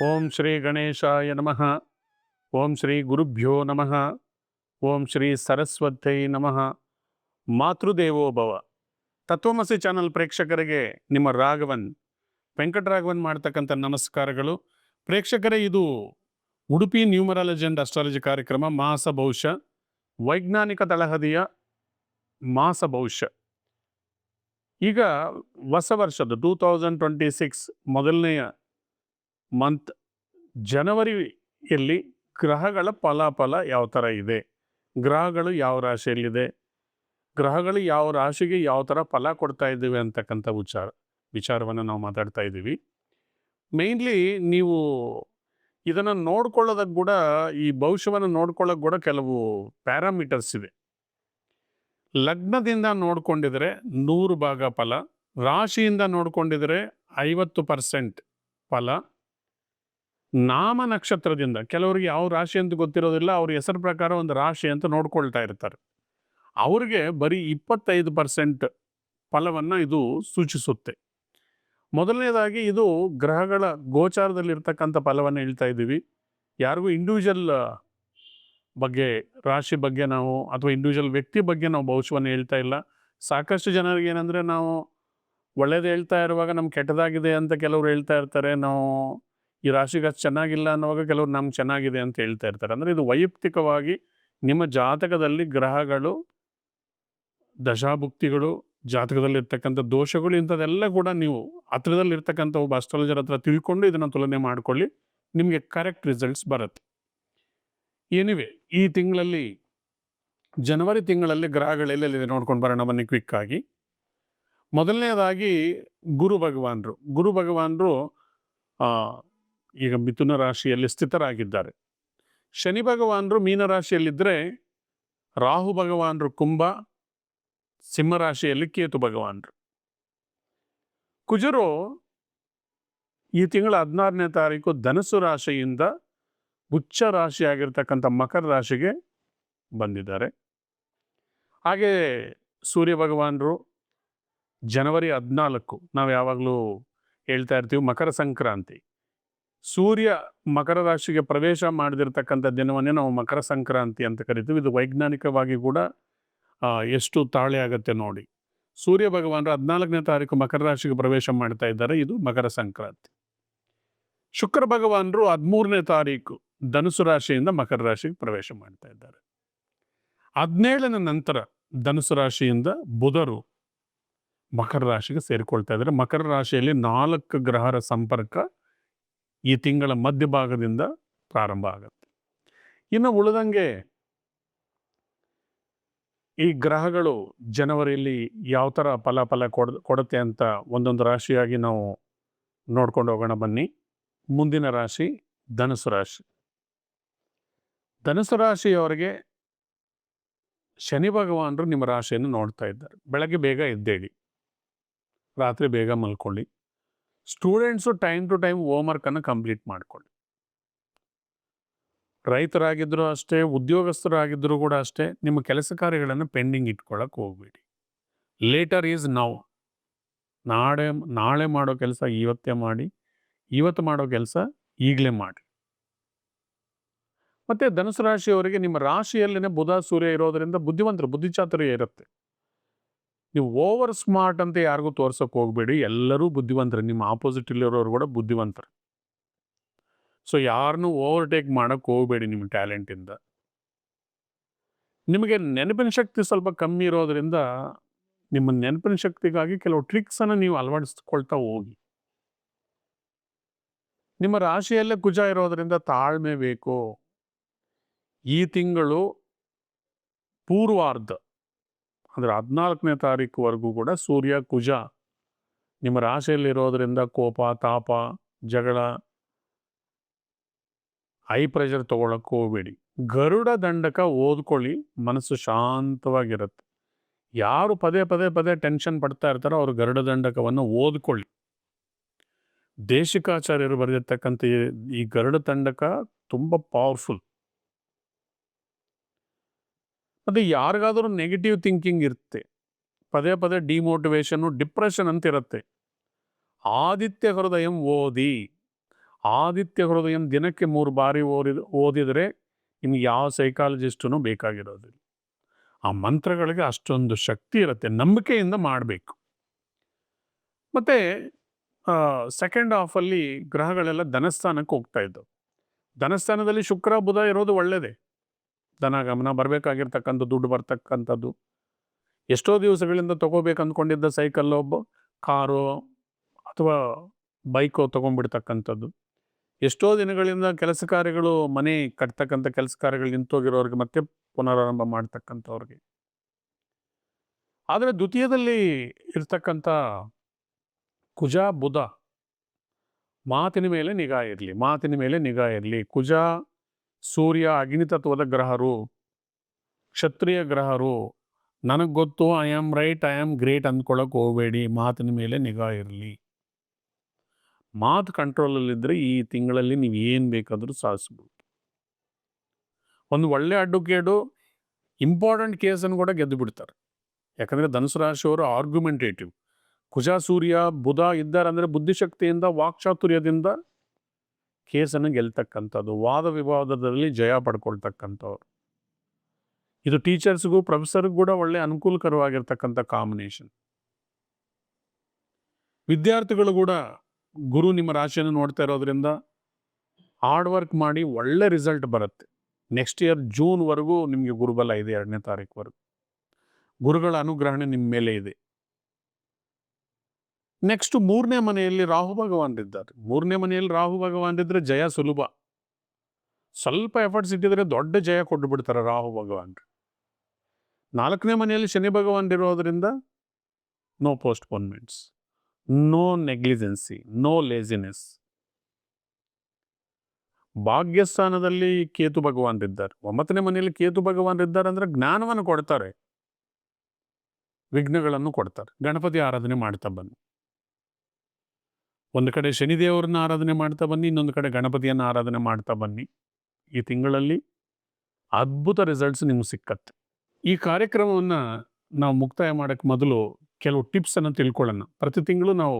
ಓಂ ಶ್ರೀ ಗಣೇಶಾಯ ನಮಃ. ಓಂ ಶ್ರೀ ಗುರುಭ್ಯೋ ನಮಃ. ಓಂ ಶ್ರೀ ಸರಸ್ವತೈ ನಮಃ. ಮಾತೃದೇವೋ ಭವ. ತತ್ವಮಸಿ ಚಾನಲ್ ಪ್ರೇಕ್ಷಕರಿಗೆ ನಿಮ್ಮ ವೆಂಕಟರಾಘವನ್ ಮಾಡ್ತಕ್ಕಂಥ ನಮಸ್ಕಾರಗಳು. ಪ್ರೇಕ್ಷಕರೇ, ಇದು ಉಡುಪಿ ನ್ಯೂಮರಾಲಜಿ ಅಂಡ್ ಅಸ್ಟ್ರಾಲಜಿ ಕಾರ್ಯಕ್ರಮ ಮಾಸ ಭವಿಷ್ಯ, ವೈಜ್ಞಾನಿಕ ತಳಹದಿಯ ಮಾಸ ಭವಿಷ್ಯ. ಈಗ ಹೊಸ ವರ್ಷದ 2026 ಮೊದಲನೆಯ ಮಂತ್ ಜನವರಿಯಲ್ಲಿ ಗ್ರಹಗಳ ಫಲಾಫಲ ಯಾವ ಥರ ಇದೆ, ಗ್ರಹಗಳು ಯಾವ ರಾಶಿಯಲ್ಲಿದೆ, ಗ್ರಹಗಳು ಯಾವ ರಾಶಿಗೆ ಯಾವ ಥರ ಫಲ ಕೊಡ್ತಾ ಇದ್ದೀವಿ ಅಂತಕ್ಕಂಥ ವಿಚಾರವನ್ನು ನಾವು ಮಾತಾಡ್ತಾ ಇದ್ದೀವಿ. ಮೇಯ್ನ್ಲಿ ನೀವು ಇದನ್ನು ನೋಡ್ಕೊಳ್ಳೋದಕ್ಕೆ ಕೂಡ, ಈ ಭವಿಷ್ಯವನ್ನು ನೋಡ್ಕೊಳ್ಳೋಕೆ ಕೂಡ ಕೆಲವು ಪ್ಯಾರಾಮೀಟರ್ಸ್ ಇದೆ. ಲಗ್ನದಿಂದ ನೋಡ್ಕೊಂಡಿದ್ರೆ 100 ಭಾಗ ಫಲ, ರಾಶಿಯಿಂದ ನೋಡ್ಕೊಂಡಿದ್ರೆ 50% ಫಲ, ನಾಮ ನಕ್ಷತ್ರದಿಂದ ಕೆಲವರಿಗೆ ಯಾವ ರಾಶಿ ಅಂತ ಗೊತ್ತಿರೋದಿಲ್ಲ, ಅವ್ರ ಹೆಸರು ಪ್ರಕಾರ ಒಂದು ರಾಶಿ ಅಂತ ನೋಡ್ಕೊಳ್ತಾ ಇರ್ತಾರೆ. ಅವ್ರಿಗೆ ಬರೀ 25% ಫಲವನ್ನು ಇದು ಸೂಚಿಸುತ್ತೆ. ಮೊದಲನೇದಾಗಿ ಇದು ಗ್ರಹಗಳ ಗೋಚಾರದಲ್ಲಿರ್ತಕ್ಕಂಥ ಫಲವನ್ನು ಹೇಳ್ತಾ ಇದ್ದೀವಿ. ಯಾರಿಗೂ ಇಂಡಿವಿಜುವಲ್ ಬಗ್ಗೆ, ರಾಶಿ ಬಗ್ಗೆ ನಾವು ಅಥವಾ ಇಂಡಿವಿಜುವಲ್ ವ್ಯಕ್ತಿ ಬಗ್ಗೆ ನಾವು ಭವಿಷ್ಯವನ್ನು ಹೇಳ್ತಾ ಇಲ್ಲ. ಸಾಕಷ್ಟು ಜನರಿಗೆ ಏನಂದರೆ, ನಾವು ಒಳ್ಳೇದು ಹೇಳ್ತಾ ಇರುವಾಗ ನಮ್ಗೆ ಕೆಟ್ಟದಾಗಿದೆ ಅಂತ ಕೆಲವರು ಹೇಳ್ತಾ ಇರ್ತಾರೆ. ನಾವು ಈ ರಾಶಿಗೆ ಅಷ್ಟು ಚೆನ್ನಾಗಿಲ್ಲ ಅನ್ನುವಾಗ ಕೆಲವರು ನಮ್ಗೆ ಚೆನ್ನಾಗಿದೆ ಅಂತ ಹೇಳ್ತಾ ಇರ್ತಾರೆ. ಅಂದರೆ ಇದು ವೈಯಕ್ತಿಕವಾಗಿ ನಿಮ್ಮ ಜಾತಕದಲ್ಲಿ ಗ್ರಹಗಳು, ದಶಾಭುಕ್ತಿಗಳು, ಜಾತಕದಲ್ಲಿರ್ತಕ್ಕಂಥ ದೋಷಗಳು, ಇಂಥದ್ದೆಲ್ಲ ಕೂಡ ನೀವು ಹತ್ರದಲ್ಲಿರ್ತಕ್ಕಂಥ ಒಬ್ಬ ಅಸ್ಟ್ರಾಲಜರ್ ಹತ್ರ ತಿಳ್ಕೊಂಡು ಇದನ್ನು ತುಲನೆ ಮಾಡ್ಕೊಳ್ಳಿ, ನಿಮಗೆ ಕರೆಕ್ಟ್ ರಿಸಲ್ಟ್ಸ್ ಬರುತ್ತೆ. ಎನಿವೆ, ಈ ತಿಂಗಳಲ್ಲಿ ಜನವರಿ ತಿಂಗಳಲ್ಲಿ ಗ್ರಹಗಳೆಲ್ಲೆಲ್ಲಿದೆ ನೋಡ್ಕೊಂಡು ಬರೋಣ ಬನ್ನಿ ಕ್ವಿಕ್ ಆಗಿ. ಮೊದಲನೇದಾಗಿ ಗುರು ಭಗವಾನರು ಈಗ ಮಿಥುನ ರಾಶಿಯಲ್ಲಿ ಸ್ಥಿತರಾಗಿದ್ದಾರೆ. ಶನಿ ಭಗವಾನರು ಮೀನ ರಾಶಿಯಲ್ಲಿದ್ದರೆ, ರಾಹು ಭಗವಾನರು ಕುಂಭ, ಸಿಂಹ ರಾಶಿಯಲ್ಲಿ ಕೇತು ಭಗವಾನರು. ಕುಜರು ಈ ತಿಂಗಳ 16ನೇ ತಾರೀಕು ಧನಸ್ಸು ರಾಶಿಯಿಂದ ಉಚ್ಚ ರಾಶಿಯಾಗಿರ್ತಕ್ಕಂಥ ಮಕರ ರಾಶಿಗೆ ಬಂದಿದ್ದಾರೆ. ಹಾಗೆ ಸೂರ್ಯ ಭಗವಾನರು ಜನವರಿ 14, ನಾವು ಯಾವಾಗಲೂ ಹೇಳ್ತಾ ಇರ್ತೀವಿ ಮಕರ ಸಂಕ್ರಾಂತಿ, ಸೂರ್ಯ ಮಕರ ರಾಶಿಗೆ ಪ್ರವೇಶ ಮಾಡದಿರ್ತಕ್ಕಂಥ ದಿನವನ್ನೇ ನಾವು ಮಕರ ಸಂಕ್ರಾಂತಿ ಅಂತ ಕರಿತೀವಿ. ಇದು ವೈಜ್ಞಾನಿಕವಾಗಿ ಕೂಡ ಎಷ್ಟು ತಾಳೆ ಆಗುತ್ತೆ ನೋಡಿ. ಸೂರ್ಯ ಭಗವಾನರು 14ನೇ ತಾರೀಕು ಮಕರ ರಾಶಿಗೆ ಪ್ರವೇಶ ಮಾಡ್ತಾ ಇದ್ದಾರೆ, ಇದು ಮಕರ ಸಂಕ್ರಾಂತಿ. ಶುಕ್ರ ಭಗವಾನರು 13ನೇ ತಾರೀಕು ಧನುಸು ರಾಶಿಯಿಂದ ಮಕರ ರಾಶಿಗೆ ಪ್ರವೇಶ ಮಾಡ್ತಾ ಇದ್ದಾರೆ. 17ನೇ ನಂತರ ಧನುಸು ರಾಶಿಯಿಂದ ಬುಧರು ಮಕರ ರಾಶಿಗೆ ಸೇರಿಕೊಳ್ತಾ ಇದ್ದಾರೆ. ಮಕರ ರಾಶಿಯಲ್ಲಿ 4 ಗ್ರಹರ ಸಂಪರ್ಕ ಈ ತಿಂಗಳ ಮಧ್ಯಭಾಗದಿಂದ ಪ್ರಾರಂಭ ಆಗುತ್ತೆ. ಇನ್ನು ಉಳಿದಂಗೆ ಈ ಗ್ರಹಗಳು ಜನವರಿಯಲ್ಲಿ ಯಾವ ಥರ ಫಲ ಕೊಡುತ್ತೆ ಅಂತ ಒಂದೊಂದು ರಾಶಿಯಾಗಿ ನಾವು ನೋಡ್ಕೊಂಡು ಹೋಗೋಣ ಬನ್ನಿ. ಮುಂದಿನ ರಾಶಿ ಧನುಸು ರಾಶಿ. ಧನುಸು ರಾಶಿಯವರಿಗೆ ಶನಿ ಭಗವಾನರು ನಿಮ್ಮ ರಾಶಿಯನ್ನು ನೋಡ್ತಾ ಇದ್ದಾರೆ. ಬೆಳಗ್ಗೆ ಬೇಗ ಎದ್ದೇಳಿ, ರಾತ್ರಿ ಬೇಗ ಮಲ್ಕೊಳ್ಳಿ. ಸ್ಟೂಡೆಂಟ್ಸು ಟೈಮ್ ಟು ಟೈಮ್ ಹೋಮ್ವರ್ಕನ್ನು ಕಂಪ್ಲೀಟ್ ಮಾಡ್ಕೊಳ್ಳಿ. ರೈತರಾಗಿದ್ದರೂ ಅಷ್ಟೇ, ಉದ್ಯೋಗಸ್ಥರಾಗಿದ್ದರೂ ಕೂಡ ಅಷ್ಟೇ, ನಿಮ್ಮ ಕೆಲಸ ಕಾರ್ಯಗಳನ್ನು ಪೆಂಡಿಂಗ್ ಇಟ್ಕೊಳ್ಳೋಕೆ ಹೋಗ್ಬೇಡಿ. Later is now. ನಾಳೆ ಮಾಡೋ ಕೆಲಸ ಇವತ್ತೇ ಮಾಡಿ, ಇವತ್ತು ಮಾಡೋ ಕೆಲಸ ಈಗಲೇ ಮಾಡಿ. ಮತ್ತು ಧನುಸು ರಾಶಿಯವರಿಗೆ ನಿಮ್ಮ ರಾಶಿಯಲ್ಲಿನೇ ಬುಧ ಸೂರ್ಯ ಇರೋದರಿಂದ ಬುದ್ಧಿಚಾತುರ್ಯ ಇರುತ್ತೆ. ನೀವು ಓವರ್ ಸ್ಮಾರ್ಟ್ ಅಂತ ಯಾರಿಗೂ ತೋರ್ಸೋಕೆ ಹೋಗಬೇಡಿ. ಎಲ್ಲರೂ ಬುದ್ಧಿವಂತರು, ನಿಮ್ಮ ಆಪೋಸಿಟ್ ಇಲ್ಲಿರೋರು ಕೂಡ ಬುದ್ಧಿವಂತರು. ಸೊ ಯಾರನ್ನೂ ಓವರ್ಟೇಕ್ ಮಾಡೋಕ್ಕೆ ಹೋಗಬೇಡಿ ನಿಮ್ಮ ಟ್ಯಾಲೆಂಟಿಂದ. ನಿಮಗೆ ನೆನಪಿನ ಶಕ್ತಿ ಸ್ವಲ್ಪ ಕಮ್ಮಿ ಇರೋದರಿಂದ ನಿಮ್ಮ ನೆನಪಿನ ಶಕ್ತಿಗಾಗಿ ಕೆಲವು ಟ್ರಿಕ್ಸನ್ನು ನೀವು ಅಳವಡಿಸ್ಕೊಳ್ತಾ ಹೋಗಿ. ನಿಮ್ಮ ರಾಶಿಯಲ್ಲೇ ಕುಜ ಇರೋದರಿಂದ ತಾಳ್ಮೆ ಬೇಕು. ಈ ತಿಂಗಳು ಪೂರ್ವಾರ್ಧ ಅಂದರೆ 14ನೇ ತಾರೀಕುವರೆಗೂ ಕೂಡ ಸೂರ್ಯ ಕುಜ ನಿಮ್ಮ ರಾಶಿಯಲ್ಲಿರೋದರಿಂದ ಕೋಪ, ತಾಪ, ಜಗಳ, ಹೈ ಪ್ರೆಷರ್ ತೊಗೊಳಕ್ಕೆ ಹೋಗಬೇಡಿ. ಗರುಡ ದಂಡಕ ಓದ್ಕೊಳ್ಳಿ, ಮನಸ್ಸು ಶಾಂತವಾಗಿರುತ್ತೆ. ಯಾರು ಪದೇ ಟೆನ್ಷನ್ ಪಡ್ತಾ ಇರ್ತಾರೋ ಅವರು ಗರುಡ ದಂಡಕವನ್ನು ಓದ್ಕೊಳ್ಳಿ. ದೇಶಿಕಾಚಾರ್ಯರು ಬರೆದಿರ್ತಕ್ಕಂಥ ಈ ಗರುಡ ದಂಡಕ ತುಂಬ ಪವರ್ಫುಲ್. ಮತ್ತು ಯಾರಿಗಾದರೂ ನೆಗೆಟಿವ್ ಥಿಂಕಿಂಗ್ ಇರುತ್ತೆ, ಪದೇ ಡಿಮೋಟಿವೇಶನ್ನು, ಡಿಪ್ರೆಷನ್ ಅಂತ ಇರುತ್ತೆ, ಆದಿತ್ಯ ಹೃದಯಂ ಓದಿ. ಆದಿತ್ಯ ಹೃದಯಂ ದಿನಕ್ಕೆ 3 ಬಾರಿ ಓದಿದರೆ ನಿಮ್ಗೆ ಯಾವ ಸೈಕಾಲಜಿಸ್ಟೂ ಬೇಕಾಗಿರೋದಿಲ್ಲ. ಆ ಮಂತ್ರಗಳಿಗೆ ಅಷ್ಟೊಂದು ಶಕ್ತಿ ಇರುತ್ತೆ. ನಂಬಿಕೆಯಿಂದ ಮಾಡಬೇಕು. ಮತ್ತು ಸೆಕೆಂಡ್ ಹಾಫಲ್ಲಿ ಗ್ರಹಗಳೆಲ್ಲ ಧನಸ್ಥಾನಕ್ಕೆ ಹೋಗ್ತಾ ಇದ್ದವು. ಧನಸ್ಥಾನದಲ್ಲಿ ಶುಕ್ರ ಬುಧ ಇರೋದು ಒಳ್ಳೆಯದೇ. ಧನಗಮನ ಬರಬೇಕಾಗಿರ್ತಕ್ಕಂಥ ದುಡ್ಡು ಬರ್ತಕ್ಕಂಥದ್ದು. ಎಷ್ಟೋ ದಿವಸಗಳಿಂದ ತೊಗೋಬೇಕು ಅಂದ್ಕೊಂಡಿದ್ದ ಸೈಕಲ್ಲೋ ಕಾರೋ ಅಥವಾ ಬೈಕೋ ತೊಗೊಂಡ್ಬಿಡ್ತಕ್ಕಂಥದ್ದು. ಎಷ್ಟೋ ದಿನಗಳಿಂದ ಕೆಲಸ ಕಾರ್ಯಗಳು, ಮನೆ ಕಟ್ತಕ್ಕಂಥ ಕೆಲಸ ಕಾರ್ಯಗಳು ನಿಂತೋಗಿರೋರಿಗೆ ಮತ್ತೆ ಪುನರಾರಂಭ ಮಾಡ್ತಕ್ಕಂಥವ್ರಿಗೆ. ಆದರೆ ದ್ವಿತೀಯದಲ್ಲಿ ಇರ್ತಕ್ಕಂಥ ಕುಜ ಬುಧ ಮಾತಿನ ಮೇಲೆ ನಿಗಾ ಇರಲಿ, ಮಾತಿನ ಮೇಲೆ ನಿಗಾ ಇರಲಿ. ಕುಜ ಸೂರ್ಯ ಅಗ್ನಿತತ್ವದ ಗ್ರಹರು, ಕ್ಷತ್ರಿಯ ಗ್ರಹರು. ನನಗೆ ಗೊತ್ತು, I am right, I am great ಅಂದ್ಕೊಳ್ಳೋಕೆ ಹೋಗಬೇಡಿ. ಮಾತಿನ ಮೇಲೆ ನಿಗಾ ಇರಲಿ. ಮಾತು ಕಂಟ್ರೋಲಲ್ಲಿದ್ದರೆ ಈ ತಿಂಗಳಲ್ಲಿ ನೀವು ಏನು ಬೇಕಾದರೂ ಸಾಧಿಸ್ಬೋದು. ಒಂದು ಒಳ್ಳೆ ಅಡ್ವೊಕೇಟು ಇಂಪಾರ್ಟೆಂಟ್ ಕೇಸನ್ನು ಕೂಡ ಗೆದ್ದು ಬಿಡ್ತಾರೆ. ಯಾಕಂದರೆ ಧನುಸು ರಾಶಿಯವರು ಆರ್ಗ್ಯುಮೆಂಟೇಟಿವ್. ಕುಜ ಸೂರ್ಯ ಬುಧ ಇದ್ದಾರೆ ಅಂದರೆ ಬುದ್ಧಿಶಕ್ತಿಯಿಂದ, ವಾಕ್ಚಾತುರ್ಯದಿಂದ ಕೇಸನ್ನು ಗೆಲ್ತಕ್ಕಂಥದ್ದು, ವಾದ ವಿವಾದದಲ್ಲಿ ಜಯ ಪಡ್ಕೊಳ್ತಕ್ಕಂಥವ್ರು. ಇದು ಟೀಚರ್ಸ್ಗೂ ಪ್ರೊಫೆಸರ್ಗೂ ಕೂಡ ಒಳ್ಳೆ ಅನುಕೂಲಕರವಾಗಿರ್ತಕ್ಕಂಥ ಕಾಂಬಿನೇಷನ್. ವಿದ್ಯಾರ್ಥಿಗಳು ಕೂಡ ಗುರು ನಿಮ್ಮ ರಾಶಿಯನ್ನು ನೋಡ್ತಾ ಇರೋದ್ರಿಂದ ಹಾರ್ಡ್ ವರ್ಕ್ ಮಾಡಿ ಒಳ್ಳೆ ರಿಸಲ್ಟ್ ಬರುತ್ತೆ. ನೆಕ್ಸ್ಟ್ ಇಯರ್ ಜೂನ್ವರೆಗೂ ನಿಮಗೆ ಗುರುಬಲ ಇದೆ. 2ನೇ ತಾರೀಕುವರೆಗೂ ಗುರುಗಳ ಅನುಗ್ರಹಣೆ ನಿಮ್ಮ ಮೇಲೆ ಇದೆ. ನೆಕ್ಸ್ಟ್ 3ನೇ ಮನೆಯಲ್ಲಿ ರಾಹು ಭಗವಾನರಿದ್ದಾರೆ. 3ನೇ ಮನೆಯಲ್ಲಿ ರಾಹು ಭಗವಾನರಿದ್ದರೆ ಜಯ ಸುಲಭ. ಸ್ವಲ್ಪ ಎಫರ್ಟ್ಸ್ ಇಟ್ಟಿದ್ರೆ ದೊಡ್ಡ ಜಯ ಕೊಟ್ಟು ಬಿಡ್ತಾರೆ ರಾಹು ಭಗವಾನ್ರು. 4ನೇ ಮನೆಯಲ್ಲಿ ಶನಿ ಭಗವಾನರಿರೋದ್ರಿಂದ no postponements, no negligency, no laziness. ಭಾಗ್ಯಸ್ಥಾನದಲ್ಲಿ ಕೇತು ಭಗವಾನರಿದ್ದಾರೆ. 9ನೇ ಮನೆಯಲ್ಲಿ ಕೇತು ಭಗವಾನರಿದ್ದಾರೆ ಅಂದರೆ ಜ್ಞಾನವನ್ನು ಕೊಡ್ತಾರೆ, ವಿಘ್ನಗಳನ್ನು ಕೊಡ್ತಾರೆ. ಗಣಪತಿ ಆರಾಧನೆ ಮಾಡ್ತಾ ಬನ್ನಿ. ಒಂದು ಕಡೆ ಶನಿದೇವರನ್ನ ಆರಾಧನೆ ಮಾಡ್ತಾ ಬನ್ನಿ, ಇನ್ನೊಂದು ಕಡೆ ಗಣಪತಿಯನ್ನು ಆರಾಧನೆ ಮಾಡ್ತಾ ಬನ್ನಿ. ಈ ತಿಂಗಳಲ್ಲಿ ಅದ್ಭುತ ರಿಸಲ್ಟ್ಸ್ ನಿಮ್ಗೆ ಸಿಕ್ಕತ್ತೆ. ಈ ಕಾರ್ಯಕ್ರಮವನ್ನು ನಾವು ಮುಕ್ತಾಯ ಮಾಡೋಕ್ಕೆ ಮೊದಲು ಕೆಲವು ಟಿಪ್ಸನ್ನು ತಿಳ್ಕೊಳ್ಳೋಣ. ಪ್ರತಿ ತಿಂಗಳು ನಾವು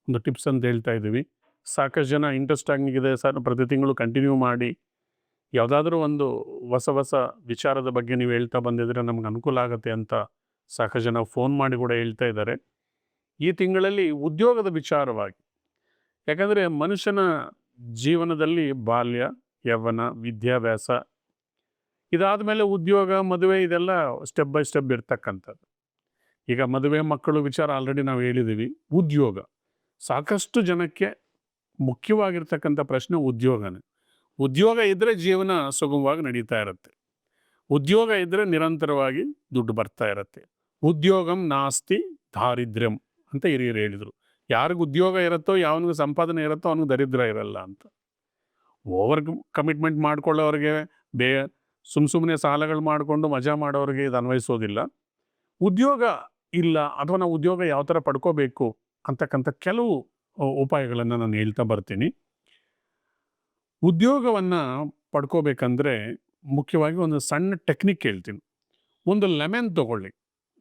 ಒಂದು ಟಿಪ್ಸ್ ಅಂತ ಹೇಳ್ತಾ ಇದ್ದೀವಿ. ಸಾಕಷ್ಟು ಜನ ಇಂಟ್ರೆಸ್ಟ್ ಆಗಿದೆ ಸರ್, ಪ್ರತಿ ತಿಂಗಳು ಕಂಟಿನ್ಯೂ ಮಾಡಿ, ಯಾವುದಾದ್ರೂ ಒಂದು ಹೊಸ ಹೊಸ ವಿಚಾರದ ಬಗ್ಗೆ ನೀವು ಹೇಳ್ತಾ ಬಂದಿದ್ರೆ ನಮ್ಗೆ ಅನುಕೂಲ ಆಗುತ್ತೆ ಅಂತ ಸಾಕಷ್ಟು ಜನ ಫೋನ್ ಮಾಡಿ ಕೂಡ ಹೇಳ್ತಾ ಇದ್ದಾರೆ. ಈ ತಿಂಗಳಲ್ಲಿ ಉದ್ಯೋಗದ ವಿಚಾರವಾಗಿ, ಯಾಕಂದರೆ ಮನುಷ್ಯನ ಜೀವನದಲ್ಲಿ ಬಾಲ್ಯ, ಯೌವನ, ವಿದ್ಯಾಭ್ಯಾಸ, ಇದಾದ ಮೇಲೆ ಉದ್ಯೋಗ, ಮದುವೆ, ಇದೆಲ್ಲ ಸ್ಟೆಪ್ ಬೈ ಸ್ಟೆಪ್ ಇರ್ತಕ್ಕಂಥದ್ದು. ಈಗ ಮದುವೆ, ಮಕ್ಕಳು ವಿಚಾರ ಆಲ್ರೆಡಿ ನಾವು ಹೇಳಿದ್ದೀವಿ. ಉದ್ಯೋಗ ಸಾಕಷ್ಟು ಜನಕ್ಕೆ ಮುಖ್ಯವಾಗಿರ್ತಕ್ಕಂಥ ಪ್ರಶ್ನೆ ಉದ್ಯೋಗನೇ. ಉದ್ಯೋಗ ಇದ್ದರೆ ಜೀವನ ಸುಗಮವಾಗಿ ನಡೀತಾ ಇರುತ್ತೆ. ಉದ್ಯೋಗ ಇದ್ದರೆ ನಿರಂತರವಾಗಿ ದುಡ್ಡು ಬರ್ತಾ ಇರುತ್ತೆ. ಉದ್ಯೋಗಂ ನಾಸ್ತಿ ದಾರಿದ್ರ್ಯಂ ಅಂತ ಹಿರಿಯರು ಹೇಳಿದರು. ಯಾರಿಗೂ ಉದ್ಯೋಗ ಇರುತ್ತೋ, ಯಾವನಿಗೆ ಸಂಪಾದನೆ ಇರುತ್ತೋ ಅವನಿಗೆ ದರಿದ್ರ ಇರಲ್ಲ ಅಂತ. ಓವರ್ ಕಮಿಟ್ಮೆಂಟ್ ಮಾಡ್ಕೊಳ್ಳೋರಿಗೆ, ಸುಮ್ಮನೆ ಸಾಲಗಳು ಮಾಡಿಕೊಂಡು ಮಜಾ ಮಾಡೋರಿಗೆ ಇದು ಅನ್ವಯಿಸೋದಿಲ್ಲ. ಉದ್ಯೋಗ ಇಲ್ಲ ಅಥವಾ ನಾವು ಉದ್ಯೋಗ ಯಾವ ಥರ ಪಡ್ಕೋಬೇಕು ಅಂತಕ್ಕಂಥ ಕೆಲವು ಉಪಾಯಗಳನ್ನು ನಾನು ಹೇಳ್ತಾ ಬರ್ತೀನಿ. ಉದ್ಯೋಗವನ್ನು ಪಡ್ಕೋಬೇಕಂದ್ರೆ ಮುಖ್ಯವಾಗಿ ಒಂದು ಸಣ್ಣ ಟೆಕ್ನಿಕ್ ಹೇಳ್ತೀನಿ. ಒಂದು ಲೆಮನ್ ತಗೊಳ್ಳಿ,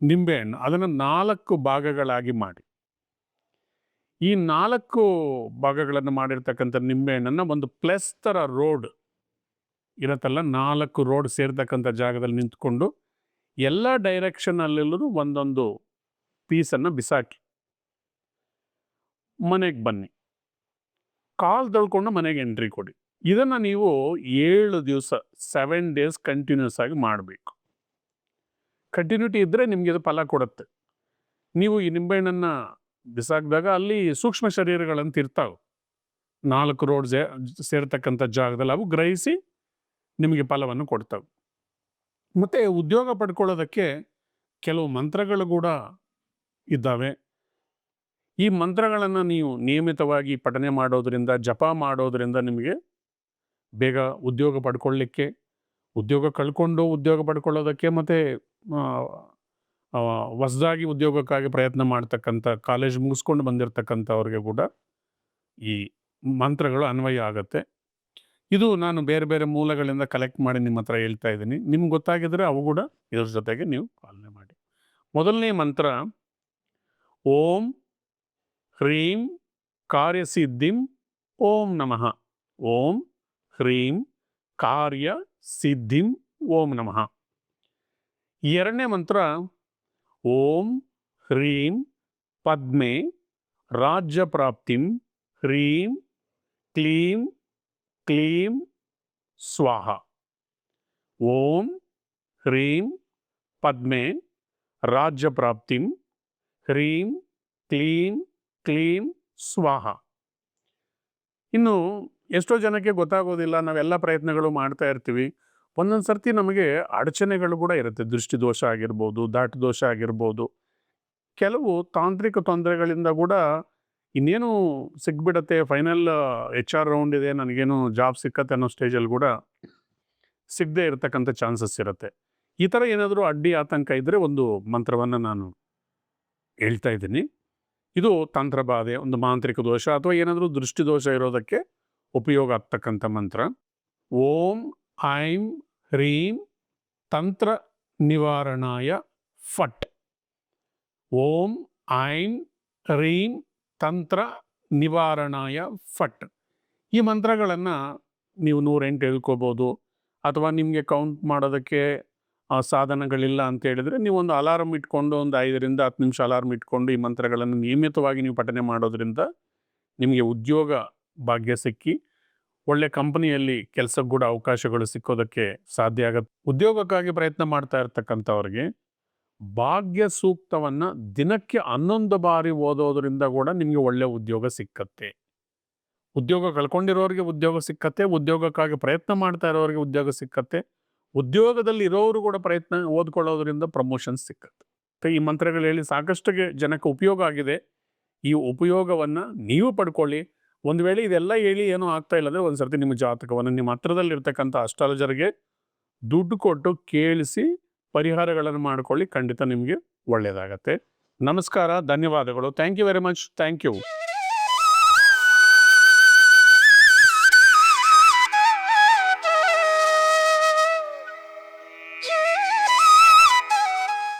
ನಿಂಬೆಹಣ್ಣು, ಅದನ್ನು 4 ಭಾಗಗಳಾಗಿ ಮಾಡಿ. ಈ 4 ಭಾಗಗಳನ್ನು ಮಾಡಿರ್ತಕ್ಕಂಥ ನಿಂಬೆಹಣ್ಣನ್ನು ಒಂದು ಪ್ಲಸ್ ಥರ ರೋಡ್ ಇರತ್ತಲ್ಲ, 4 ರೋಡ್ ಸೇರ್ತಕ್ಕಂಥ ಜಾಗದಲ್ಲಿ ನಿಂತ್ಕೊಂಡು ಎಲ್ಲ ಡೈರೆಕ್ಷನಲ್ಲೂ ಒಂದೊಂದು ಪೀಸನ್ನು ಬಿಸಾಕಿ ಮನೆಗೆ ಬನ್ನಿ. ಕಾಲು ತಳ್ಕೊಂಡು ಮನೆಗೆ ಎಂಟ್ರಿ ಕೊಡಿ. ಇದನ್ನು ನೀವು 7 ದಿವಸ 7 ಡೇಸ್ ಕಂಟಿನ್ಯೂಸ್ ಆಗಿ ಮಾಡಬೇಕು. ಕಂಟಿನ್ಯೂಟಿ ಇದ್ದರೆ ನಿಮಗೆ ಇದು ಫಲ ಕೊಡುತ್ತೆ. ನೀವು ಈ ನಿಂಬೆಹಣ್ಣನ್ನು ಬಿಸಾಕಿದಾಗ ಅಲ್ಲಿ ಸೂಕ್ಷ್ಮ ಶರೀರಗಳಂತ ಇರ್ತಾವೆ, 4 ರೋಡ್ ಸೇರ್ತಕ್ಕಂಥ ಜಾಗದಲ್ಲಿ, ಅವು ಗ್ರಹಿಸಿ ನಿಮಗೆ ಫಲವನ್ನು ಕೊಡ್ತವೆ. ಮತ್ತು ಉದ್ಯೋಗ ಪಡ್ಕೊಳ್ಳೋದಕ್ಕೆ ಕೆಲವು ಮಂತ್ರಗಳು ಕೂಡ ಇದ್ದಾವೆ. ಈ ಮಂತ್ರಗಳನ್ನು ನೀವು ನಿಯಮಿತವಾಗಿ ಪಠನೆ ಮಾಡೋದರಿಂದ, ಜಪ ಮಾಡೋದರಿಂದ ನಿಮಗೆ ಬೇಗ ಉದ್ಯೋಗ ಪಡ್ಕೊಳ್ಳಿಕ್ಕೆ, ಉದ್ಯೋಗ ಕಳ್ಕೊಂಡು ಉದ್ಯೋಗ ಪಡ್ಕೊಳ್ಳೋದಕ್ಕೆ, ಮತ್ತು ಹೊಸದಾಗಿ ಉದ್ಯೋಗಕ್ಕಾಗಿ ಪ್ರಯತ್ನ ಮಾಡ್ತಕ್ಕಂಥ, ಕಾಲೇಜ್ ಮುಗಿಸ್ಕೊಂಡು ಬಂದಿರತಕ್ಕಂಥವ್ರಿಗೆ ಕೂಡ ಈ ಮಂತ್ರಗಳು ಅನ್ವಯ ಆಗುತ್ತೆ. ಇದು ನಾನು ಬೇರೆ ಬೇರೆ ಮೂಲಗಳಿಂದ ಕಲೆಕ್ಟ್ ಮಾಡಿ ನಿಮ್ಮ ಹತ್ರ ಹೇಳ್ತಾ ಇದ್ದೀನಿ. ನಿಮ್ಗೆ ಗೊತ್ತಾಗಿದ್ರೆ ಅವು ಕೂಡ ಇದ್ರ ಜೊತೆಗೆ ನೀವು ಪಾಲನೆ ಮಾಡಿ. ಮೊದಲನೇ ಮಂತ್ರ ಓಂ ಹ್ರೀಂ ಕಾರ್ಯಸಿದ್ಧಿಂ ಓಂ ನಮಃ. ಓಂ ಹ್ರೀಂ ಕಾರ್ಯ ಸಿದ್ಧಿಂ ಓಂ ನಮಃ. ಎರಡನೇ ಮಂತ್ರ ಓಂ ಹ್ರೀಂ ಪದ್ಮೆ ರಾಜ್ಯ ಪ್ರಾಪ್ತಿಂ ಹ್ರೀಂ ಕ್ಲೀಂ ಕ್ಲೀಂ ಸ್ವಾಹ. ಓಂ ಹ್ರೀಂ ಪದ್ಮೆ ರಾಜ್ಯ ಪ್ರಾಪ್ತಿಂ ಹ್ರೀಂ ಕ್ಲೀಂ ಕ್ಲೀಂ ಸ್ವಾಹ. ಇನ್ನು ಎಷ್ಟೋ ಜನಕ್ಕೆ ಗೊತ್ತಾಗೋದಿಲ್ಲ, ನಾವೆಲ್ಲ ಪ್ರಯತ್ನಗಳು ಮಾಡ್ತಾ ಇರ್ತೀವಿ. ಒಂದೊಂದು ಸರ್ತಿ ನಮಗೆ ಅಡಚಣೆಗಳು ಕೂಡ ಇರುತ್ತೆ. ದೃಷ್ಟಿದೋಷ ಆಗಿರ್ಬೋದು, ದಾಟ ದೋಷ ಆಗಿರ್ಬೋದು, ಕೆಲವು ತಾಂತ್ರಿಕ ತೊಂದರೆಗಳಿಂದ ಕೂಡ ಇನ್ನೇನು ಸಿಕ್ಬಿಡತ್ತೆ, ಫೈನಲ್ HR ರೌಂಡ್ ಇದೆ, ನನಗೇನು ಜಾಬ್ ಸಿಕ್ಕತ್ತೆ ಅನ್ನೋ ಸ್ಟೇಜಲ್ಲಿ ಕೂಡ ಸಿಗದೆ ಇರತಕ್ಕಂಥ ಚಾನ್ಸಸ್ ಇರುತ್ತೆ. ಈ ಥರ ಏನಾದರೂ ಅಡ್ಡಿ ಆತಂಕ ಇದ್ದರೆ ಒಂದು ಮಂತ್ರವನ್ನು ನಾನು ಹೇಳ್ತಾ ಇದ್ದೀನಿ. ಇದು ತಂತ್ರಬಾಧೆ, ಒಂದು ಮಾಂತ್ರಿಕ ದೋಷ ಅಥವಾ ಏನಾದರೂ ದೃಷ್ಟಿದೋಷ ಇರೋದಕ್ಕೆ ಉಪಯೋಗ ಆಗ್ತಕ್ಕಂಥ ಮಂತ್ರ. ಓಂ ಐಂ ಹ್ರೀಂ ತಂತ್ರ ನಿವಾರಣಾಯ ಫಟ್. ಓಂ ಐಂ ಹ್ರೀಂ ತಂತ್ರ ನಿವಾರಣಾಯ ಫಟ್. ಈ ಮಂತ್ರಗಳನ್ನು ನೀವು 108 ಹೇಳ್ಕೋಬೋದು. ಅಥವಾ ನಿಮಗೆ ಕೌಂಟ್ ಮಾಡೋದಕ್ಕೆ ಸಾಧನಗಳಿಲ್ಲ ಅಂತ ಹೇಳಿದರೆ ನೀವು ಒಂದು ಅಲಾರ್ಮ್ ಇಟ್ಕೊಂಡು ಒಂದು 5ರಿಂದ 10 ನಿಮಿಷ ಅಲಾರ್ಮ್ ಇಟ್ಕೊಂಡು ಈ ಮಂತ್ರಗಳನ್ನು ನಿಯಮಿತವಾಗಿ ನೀವು ಪಠನೆ ಮಾಡೋದ್ರಿಂದ ನಿಮಗೆ ಉದ್ಯೋಗ ಭಾಗ್ಯ ಸಿಕ್ಕಿ ಒಳ್ಳೆ ಕಂಪನಿಯಲ್ಲಿ ಕೆಲಸಕ್ಕೆ ಕೂಡ ಅವಕಾಶಗಳು ಸಿಕ್ಕೋದಕ್ಕೆ ಸಾಧ್ಯ ಆಗುತ್ತೆ. ಉದ್ಯೋಗಕ್ಕಾಗಿ ಪ್ರಯತ್ನ ಮಾಡ್ತಾ ಇರ್ತಕ್ಕಂಥವ್ರಿಗೆ ಭಾಗ್ಯ ಸೂಕ್ತವನ್ನು ದಿನಕ್ಕೆ 11 ಬಾರಿ ಓದೋದ್ರಿಂದ ಕೂಡ ನಿಮಗೆ ಒಳ್ಳೆ ಉದ್ಯೋಗ ಸಿಕ್ಕತ್ತೆ. ಉದ್ಯೋಗ ಕಳ್ಕೊಂಡಿರೋರಿಗೆ ಉದ್ಯೋಗ ಸಿಕ್ಕತ್ತೆ, ಉದ್ಯೋಗಕ್ಕಾಗಿ ಪ್ರಯತ್ನ ಮಾಡ್ತಾ ಇರೋರಿಗೆ ಉದ್ಯೋಗ ಸಿಕ್ಕತ್ತೆ, ಉದ್ಯೋಗದಲ್ಲಿ ಇರೋರು ಕೂಡ ಓದ್ಕೊಳ್ಳೋದ್ರಿಂದ ಪ್ರಮೋಷನ್ ಸಿಕ್ಕತ್ತೆ. ಈ ಮಂತ್ರಗಳು ಹೇಳಿ ಸಾಕಷ್ಟು ಜನಕ್ಕೆ ಉಪಯೋಗ ಆಗಿದೆ. ಈ ಉಪಯೋಗವನ್ನು ನೀವು ಪಡ್ಕೊಳ್ಳಿ. ಒಂದು ವೇಳೆ ಇದೆಲ್ಲ ಹೇಳಿ ಏನೂ ಆಗ್ತಾ ಇಲ್ಲ ಅಂದರೆ ಒಂದು ಸರ್ತಿ ನಿಮ್ಮ ಜಾತಕವನ್ನು ನಿಮ್ಮ ಹತ್ರದಲ್ಲಿರ್ತಕ್ಕಂಥ ಅಸ್ಟ್ರಾಲಜರ್ಗೆ ದುಡ್ಡು ಕೊಟ್ಟು ಕೇಳಿಸಿ ಪರಿಹಾರಗಳನ್ನು ಮಾಡ್ಕೊಳ್ಳಿ. ಖಂಡಿತ ನಿಮಗೆ ಒಳ್ಳೆಯದಾಗತ್ತೆ. ನಮಸ್ಕಾರ, ಧನ್ಯವಾದಗಳು. Thank you very much. Thank you.